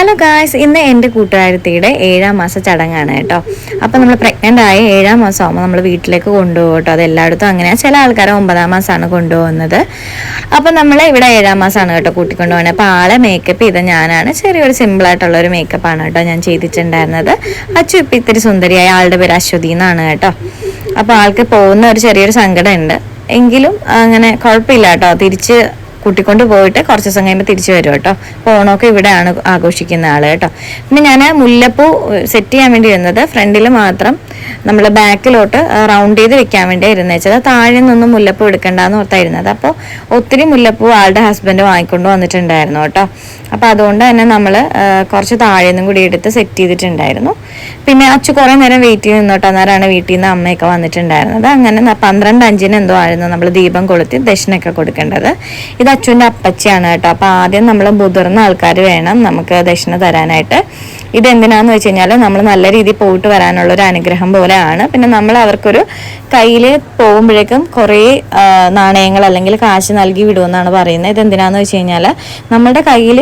Hello guys, ഇന്ന് എൻ്റെ കൂട്ടുകാരത്തിയുടെ 7ാം മാസ ചടങ്ങാണ് കേട്ടോ. അപ്പോൾ നമ്മൾ പ്രഗ്നൻ്റ് ആയി 7ാം മാസം ആകുമ്പോൾ നമ്മൾ വീട്ടിലേക്ക് കൊണ്ടുപോകും കേട്ടോ. അത് എല്ലായിടത്തും അങ്ങനെയാണ്. ചില ആൾക്കാർ 9ാം മാസമാണ് കൊണ്ടുപോകുന്നത്. അപ്പോൾ നമ്മൾ ഇവിടെ 7ാം മാസമാണ് കേട്ടോ കൂട്ടിക്കൊണ്ടുപോകുന്നത്. അപ്പോൾ ആളെ മേക്കപ്പ് ചെയ്ത ഞാനാണ്. ചെറിയൊരു സിമ്പിളായിട്ടുള്ളൊരു മേക്കപ്പാണ് കേട്ടോ ഞാൻ ചെയ്തിട്ടുണ്ടായിരുന്നത്. അച്ചു ഇപ്പം ഇത്തിരി സുന്ദരിയായ ആളുടെ പേര് അശ്വതി എന്നാണ് കേട്ടോ. അപ്പോൾ ആൾക്ക് പോകുന്ന ഒരു ചെറിയൊരു സങ്കടമുണ്ട്, എങ്കിലും അങ്ങനെ കുഴപ്പമില്ല കേട്ടോ. തിരിച്ച് കൂട്ടിക്കൊണ്ട് പോയിട്ട് കുറച്ച് ദിവസം കഴിയുമ്പോൾ തിരിച്ചു വരും കേട്ടോ. അപ്പോൾ ഓണമൊക്കെ ഇവിടെയാണ് ആഘോഷിക്കുന്ന ആൾ കേട്ടോ. പിന്നെ ഞാൻ മുല്ലപ്പൂ സെറ്റ് ചെയ്യാൻ വേണ്ടി ഇരുന്നത് ഫ്രണ്ടിൽ മാത്രം നമ്മൾ ബാക്കിലോട്ട് റൗണ്ട് ചെയ്ത് വെക്കാൻ വേണ്ടി ഇരുന്നേച്ചത്. താഴെ നിന്നൊന്നും മുല്ലപ്പൂ എടുക്കണ്ടെന്ന് ഓർത്തായിരുന്നത്. അപ്പോൾ ഒത്തിരി മുല്ലപ്പൂ ആളുടെ ഹസ്ബൻഡ് വാങ്ങിക്കൊണ്ട് വന്നിട്ടുണ്ടായിരുന്നു കേട്ടോ. അപ്പോൾ അതുകൊണ്ട് തന്നെ നമ്മൾ കുറച്ച് താഴെ നിന്നും കൂടി എടുത്ത് സെറ്റ് ചെയ്തിട്ടുണ്ടായിരുന്നു. പിന്നെ അച്ചു കുറേ നേരം വെയിറ്റ് ചെയ്ത് നിന്നോട്ടോ. അന്നേരമാണ് വീട്ടിൽ നിന്ന് അമ്മയൊക്കെ വന്നിട്ടുണ്ടായിരുന്നത്. അങ്ങനെ 12:05 എന്തോ ആയിരുന്നു നമ്മൾ ദീപം കൊളുത്തി ദക്ഷിണയൊക്കെ കൊടുക്കേണ്ടത്. ഇത് അച്ചുവിൻ്റെ അപ്പച്ചിയാണ് കേട്ടോ. അപ്പോൾ ആദ്യം നമ്മൾ മുതിർന്ന ആൾക്കാർ വേണം നമുക്ക് ദക്ഷിണ തരാനായിട്ട്. ഇതെന്തിനാന്ന് വെച്ച് കഴിഞ്ഞാൽ നമ്മൾ നല്ല രീതിയിൽ പോയിട്ട് വരാനുള്ളൊരു അനുഗ്രഹം പോലെയാണ്. പിന്നെ നമ്മൾ അവർക്കൊരു കയ്യിൽ പോകുമ്പോഴേക്കും കുറേ നാണയങ്ങൾ അല്ലെങ്കിൽ കാശ് നൽകി വിടുമെന്നാണ് പറയുന്നത്. ഇതെന്തിനാന്ന് വെച്ച് കഴിഞ്ഞാൽ നമ്മുടെ കയ്യിൽ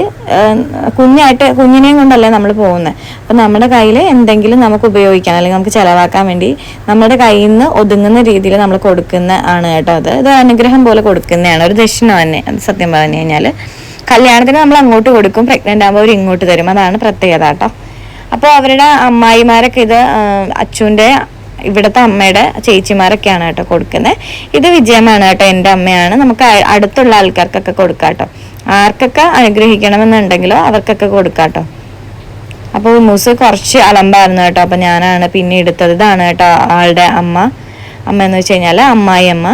കുഞ്ഞിനെയും കൊണ്ടല്ലേ നമ്മൾ പോകുന്നത്. അപ്പം നമ്മുടെ കയ്യിൽ എന്തെങ്കിലും നമുക്ക് ഉപയോഗിക്കാൻ അല്ലെങ്കിൽ നമുക്ക് ചിലവാക്കാൻ വേണ്ടി നമ്മുടെ കയ്യിൽ നിന്ന് ഒതുങ്ങുന്ന രീതിയിൽ നമ്മൾ കൊടുക്കുന്ന ആണ് കേട്ടോ. ഇത് അനുഗ്രഹം പോലെ കൊടുക്കുന്നതാണ്, ഒരു ദക്ഷിണ തന്നെ. അത് സത്യം പറഞ്ഞു കഴിഞ്ഞാൽ കല്യാണത്തിന് നമ്മൾ അങ്ങോട്ട് കൊടുക്കും, പ്രഗ്നൻ്റ് ആകുമ്പോൾ അവർ ഇങ്ങോട്ട് തരും. അതാണ് പ്രത്യേകത കേട്ടോ. അപ്പോൾ അവരുടെ അമ്മായിമാരൊക്കെ ഇത് അച്ചുവിൻ്റെ ഇവിടുത്തെ അമ്മയുടെ ചേച്ചിമാരൊക്കെയാണ് കേട്ടോ കൊടുക്കുന്നത്. ഇത് വിജയമാണ് കേട്ടോ, എൻ്റെ അമ്മയാണ്. നമുക്ക് അടുത്തുള്ള ആൾക്കാർക്കൊക്കെ കൊടുക്കാം കേട്ടോ. ആർക്കൊക്കെ അനുഗ്രഹിക്കണമെന്നുണ്ടെങ്കിലോ അവർക്കൊക്കെ കൊടുക്കാം കേട്ടോ. അപ്പോൾ മൂസ് കുറച്ച് അലമ്പായിരുന്നു കേട്ടോ. അപ്പോൾ ഞാനാണ് പിന്നെ എടുത്തത്. ഇതാണ് കേട്ടോ ആളുടെ അമ്മ എന്ന് വെച്ച് കഴിഞ്ഞാൽ അമ്മായി അമ്മ.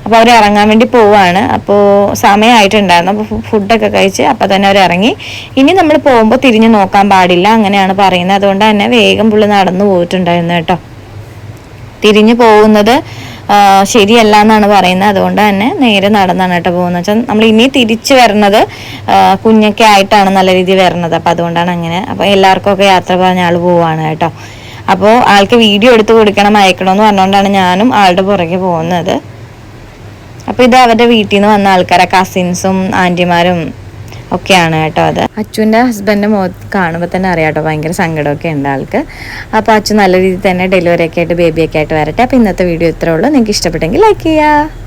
അപ്പോൾ അവർ ഇറങ്ങാൻ വേണ്ടി പോവാണ്. അപ്പോൾ സമയമായിട്ടുണ്ടായിരുന്നു. അപ്പോൾ ഫുഡൊക്കെ കഴിച്ച് അപ്പോൾ തന്നെ അവർ ഇറങ്ങി. ഇനി നമ്മൾ പോകുമ്പോൾ തിരിഞ്ഞു നോക്കാൻ പാടില്ല, അങ്ങനെയാണ് പറയുന്നത്. അതുകൊണ്ട് തന്നെ വേഗം പുള്ളി നടന്നു പോയിട്ടുണ്ടായിരുന്നു കേട്ടോ. തിരിഞ്ഞു പോകുന്നത് ശരിയല്ല എന്നാണ് പറയുന്നത്. അതുകൊണ്ട് തന്നെ നേരെ നടന്നാണ് കേട്ടോ പോകുന്നത്. വെച്ചാൽ നമ്മൾ ഇനി തിരിച്ചു വരുന്നത് കുഞ്ഞൊക്കെ ആയിട്ടാണ് നല്ല രീതിയിൽ വരുന്നത്. അപ്പോൾ അതുകൊണ്ടാണ് അങ്ങനെ. അപ്പോൾ എല്ലാവർക്കും ഒക്കെ യാത്ര പറഞ്ഞ ആൾ പോവാണ് കേട്ടോ. അപ്പോൾ ആൾക്ക് വീഡിയോ എടുത്ത് കൊടുക്കണം, അയക്കണമെന്ന് പറഞ്ഞുകൊണ്ടാണ് ഞാനും ആളുടെ പുറകെ പോകുന്നത്. അപ്പോൾ ഇത് അവരുടെ വീട്ടിൽ നിന്ന് വന്ന ആൾക്കാരെ കസിൻസും ആൻറ്റിമാരും ഒക്കെയാണ് കേട്ടോ. അത് അച്ചുവിൻ്റെ ഹസ്ബൻഡിൻ്റെ മുഖത്ത് കാണുമ്പോൾ തന്നെ അറിയാം കേട്ടോ, ഭയങ്കര സങ്കടമൊക്കെ ഉണ്ട് ആൾക്ക്. അപ്പോൾ അച്ചു നല്ല രീതിയിൽ തന്നെ ഡെലിവറി ഒക്കെ ആയിട്ട് ബേബിയൊക്കെ ആയിട്ട് വരട്ടെ. അപ്പോൾ ഇന്നത്തെ വീഡിയോ ഇത്രേ ഉള്ളൂ. നിങ്ങൾക്ക് ഇഷ്ടപ്പെട്ടെങ്കിൽ ലൈക്ക് ചെയ്യുക.